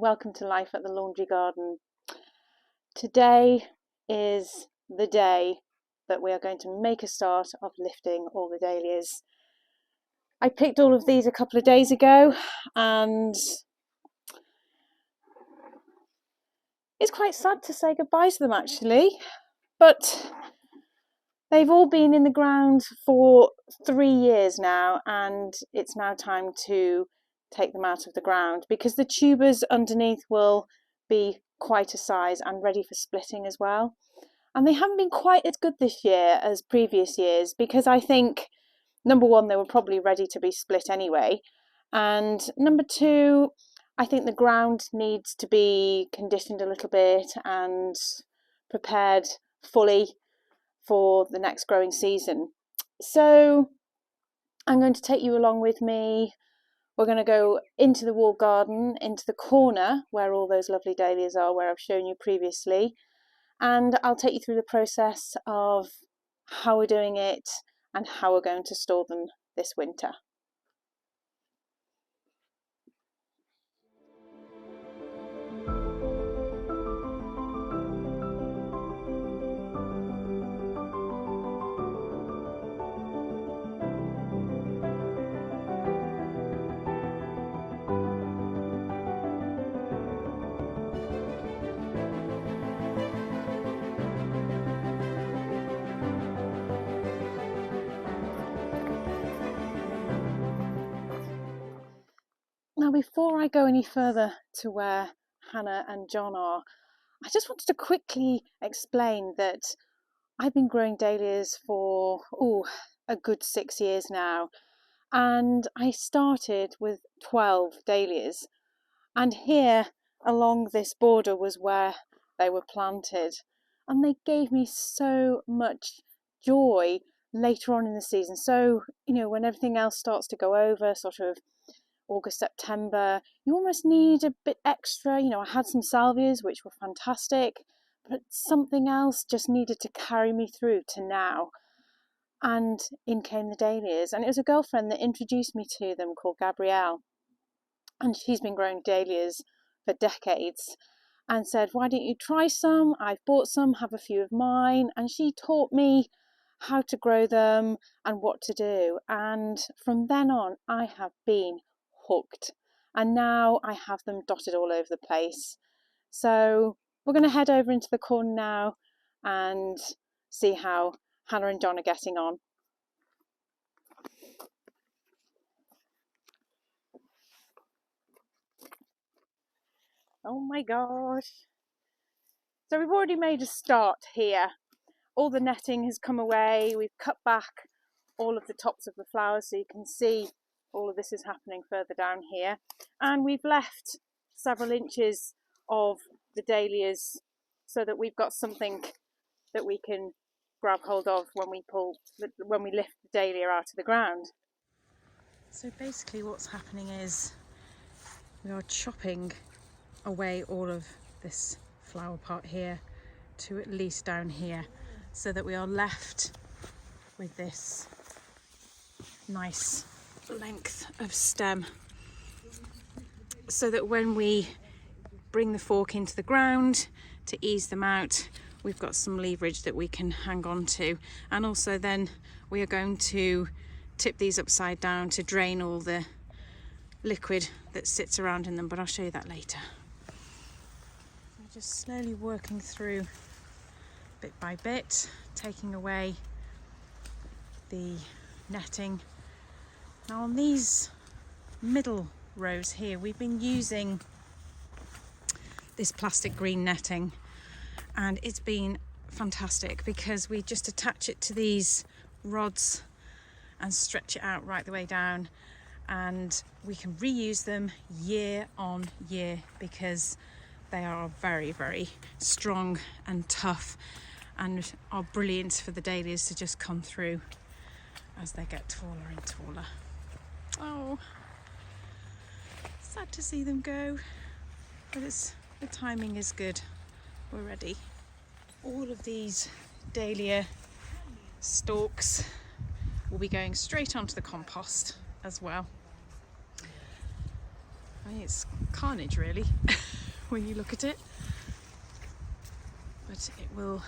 welcome to Life at the Laundry Garden. Today is the day that we are going to make a start of lifting all the dahlias. I picked all of these a couple of days ago and it's quite sad to say goodbye to them actually, but they've all been in the ground for 3 years now and it's now time to take them out of the ground because the tubers underneath will be quite a size and ready for splitting as well. And they haven't been quite as good this year as previous years because I think, number one, they were probably ready to be split anyway. And number two, I think the ground needs to be conditioned a little bit and prepared fully for the next growing season. So I'm going to take you along with me. We're going to go into the wall garden, into the corner where all those lovely dahlias are, where I've shown you previously. And I'll take you through the process of how we're doing it and how we're going to store them this winter. Now, before I go any further to where Hannah and John are, I just wanted to quickly explain that I've been growing dahlias for a good 6 years now, and I started with 12 dahlias, and here along this border was where they were planted, and they gave me so much joy later on in the season. So, when everything else starts to go over, sort of August, September, you almost need a bit extra. I had some salvias which were fantastic, but something else just needed to carry me through to now. And in came the dahlias, and it was a girlfriend that introduced me to them called Gabrielle, and she's been growing dahlias for decades and said, why don't you try some? I've bought some, have a few of mine. And she taught me how to grow them and what to do, and from then on I have been hooked, and now I have them dotted all over the place. So we're going to head over into the corner now and see how Hannah and John are getting on. Oh my gosh. So we've already made a start here. All the netting has come away. We've cut back all of the tops of the flowers so you can see all of this is happening further down here. And we've left several inches of the dahlias so that we've got something that we can grab hold of when we lift the dahlia out of the ground. So basically what's happening is we are chopping away all of this flower part here to at least down here, so that we are left with this nice length of stem, so that when we bring the fork into the ground to ease them out, we've got some leverage that we can hang on to. And also then we are going to tip these upside down to drain all the liquid that sits around in them, but I'll show you that later. So just slowly working through bit by bit, taking away the netting. Now on these middle rows here, we've been using this plastic green netting, and it's been fantastic because we just attach it to these rods and stretch it out right the way down, and we can reuse them year on year because they are very, very strong and tough and are brilliant for the dahlias to just come through as they get taller and taller. Oh, sad to see them go, but the timing is good. We're ready. All of these dahlia stalks will be going straight onto the compost as well. It's carnage really when you look at it, but it will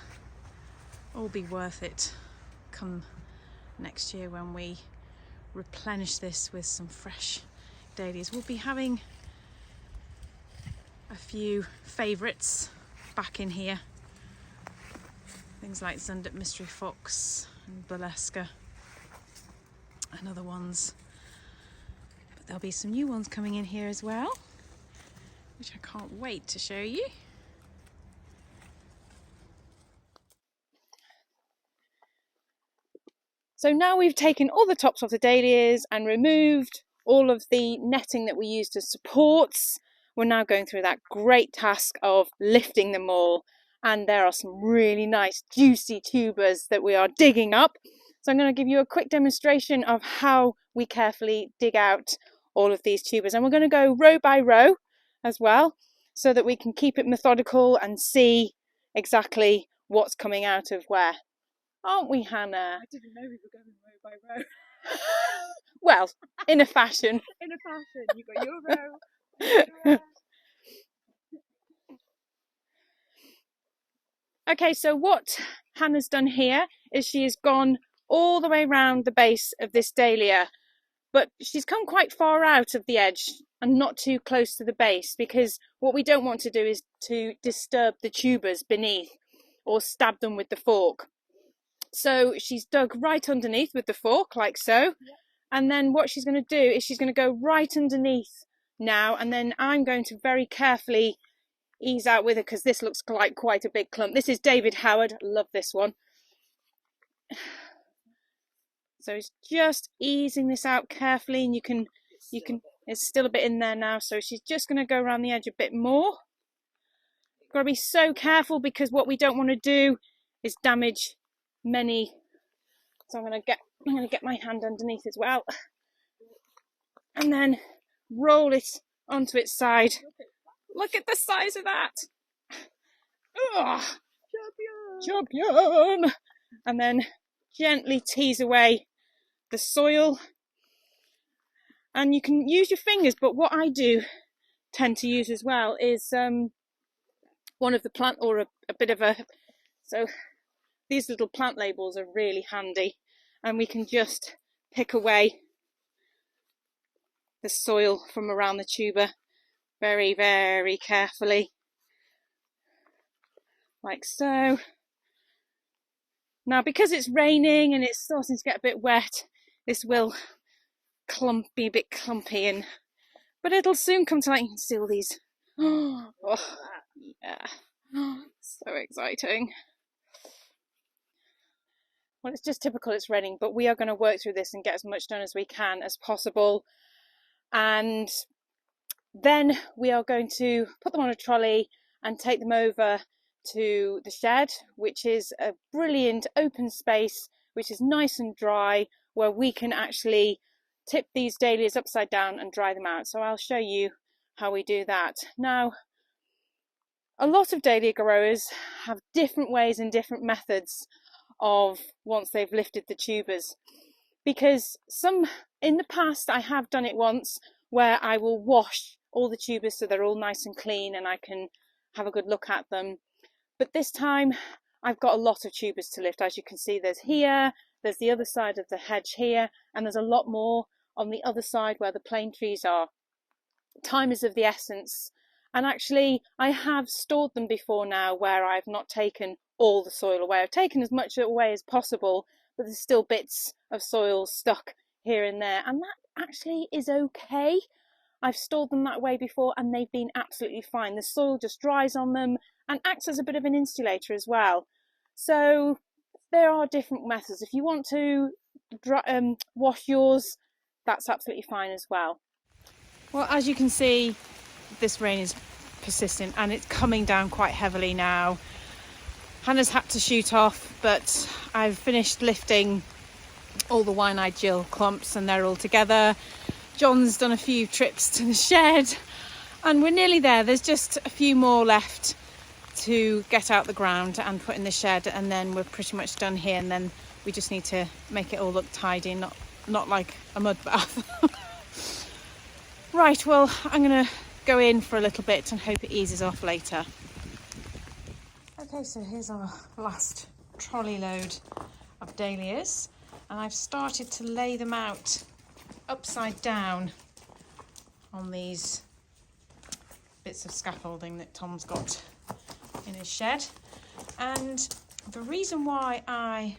all be worth it come next year when we replenish this with some fresh dahlias. We'll be having a few favourites back in here, things like Zundet Mystery Fox and Burlesque and other ones, but there'll be some new ones coming in here as well, which I can't wait to show you. So now we've taken all the tops off the dahlias and removed all of the netting that we used as supports. We're now going through that great task of lifting them all, and there are some really nice juicy tubers that we are digging up. So I'm going to give you a quick demonstration of how we carefully dig out all of these tubers, and we're going to go row by row as well, so that we can keep it methodical and see exactly what's coming out of where. Aren't we, Hannah? I didn't know we were going row by row. Well, in a fashion. In a fashion. You got your row. Okay, so what Hannah's done here is she has gone all the way around the base of this dahlia, but she's come quite far out of the edge and not too close to the base, because what we don't want to do is to disturb the tubers beneath or stab them with the fork. So she's dug right underneath with the fork, like so. Yep. And then what she's going to do is she's going to go right underneath now, and then I'm going to very carefully ease out with her, because this looks like quite a big clump. This is David Howard. Love this one. So it's just easing this out carefully, and you can, it's still a bit in there now. So she's just going to go around the edge a bit more. Got to be so careful, because what we don't want to do is damage many. So I'm going to get my hand underneath as well, and then roll it onto its side. Look at the size of that. Ugh. Champion. And then gently tease away the soil, and you can use your fingers, but what I do tend to use as well is one of the plant, or a bit of a, so these little plant labels are really handy, and we can just pick away the soil from around the tuber very, very carefully, like so. Now, because it's raining and it's starting to get a bit wet, this will be a bit clumpy, but it'll soon come to light. You can see all these. Oh, yeah, so exciting. Well, it's just typical, it's raining, but we are going to work through this and get as much done as we can as possible. And then we are going to put them on a trolley and take them over to the shed, which is a brilliant open space, which is nice and dry, where we can actually tip these dahlias upside down and dry them out. So I'll show you how we do that. Now, a lot of dahlia growers have different ways and different methods of once they've lifted the tubers, because in the past I have done it once where I will wash all the tubers so they're all nice and clean and I can have a good look at them. But this time I've got a lot of tubers to lift. As you can see, there's the other side of the hedge here, and there's a lot more on the other side where the plane trees are. Time is of the essence, and actually I have stored them before now where I've not taken all the soil away. I've taken as much away as possible, but there's still bits of soil stuck here and there, and that actually is okay. I've stored them that way before and they've been absolutely fine. The soil just dries on them and acts as a bit of an insulator as well. So there are different methods. If you want to wash yours, that's absolutely fine as well. Well, as you can see, this rain is persistent and it's coming down quite heavily now. Hannah's had to shoot off, but I've finished lifting all the wine-eyed Jill clumps and they're all together. John's done a few trips to the shed and we're nearly there. There's just a few more left to get out the ground and put in the shed, and then we're pretty much done here, and then we just need to make it all look tidy, not like a mud bath. Right, well, I'm gonna go in for a little bit and hope it eases off later. Okay, so here's our last trolley load of dahlias, and I've started to lay them out upside down on these bits of scaffolding that Tom's got in his shed. And the reason why I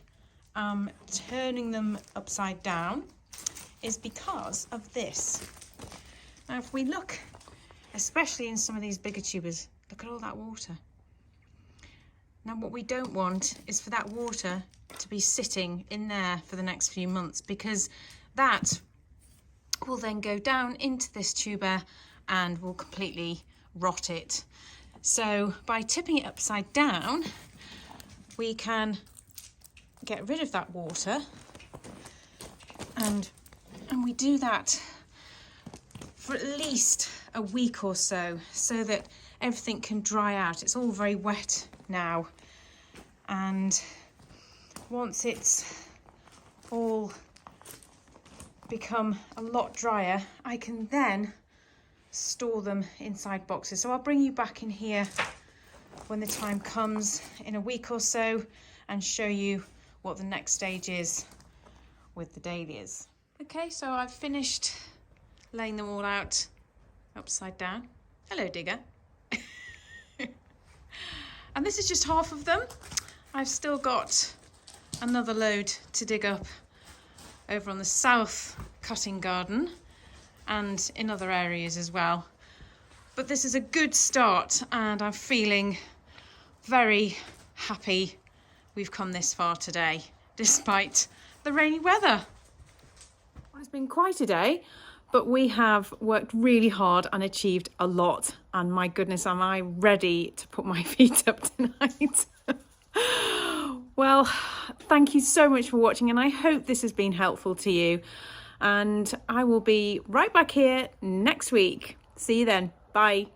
am turning them upside down is because of this. Now if we look, especially in some of these bigger tubers, look at all that water. Now what we don't want is for that water to be sitting in there for the next few months, because that will then go down into this tuber and will completely rot it. So by tipping it upside down, we can get rid of that water, and we do that for at least a week or so that everything can dry out. It's all very wet now, and once it's all become a lot drier, I can then store them inside boxes. So I'll bring you back in here when the time comes in a week or so and show you what the next stage is with the dahlias. Okay, so I've finished laying them all out upside down. Hello, digger. And this is just half of them. I've still got another load to dig up over on the south cutting garden and in other areas as well. But this is a good start, and I'm feeling very happy we've come this far today, despite the rainy weather. Well, it's been quite a day, but we have worked really hard and achieved a lot. And my goodness, am I ready to put my feet up tonight. Well, thank you so much for watching, and I hope this has been helpful to you. And I will be right back here next week. See you then. Bye.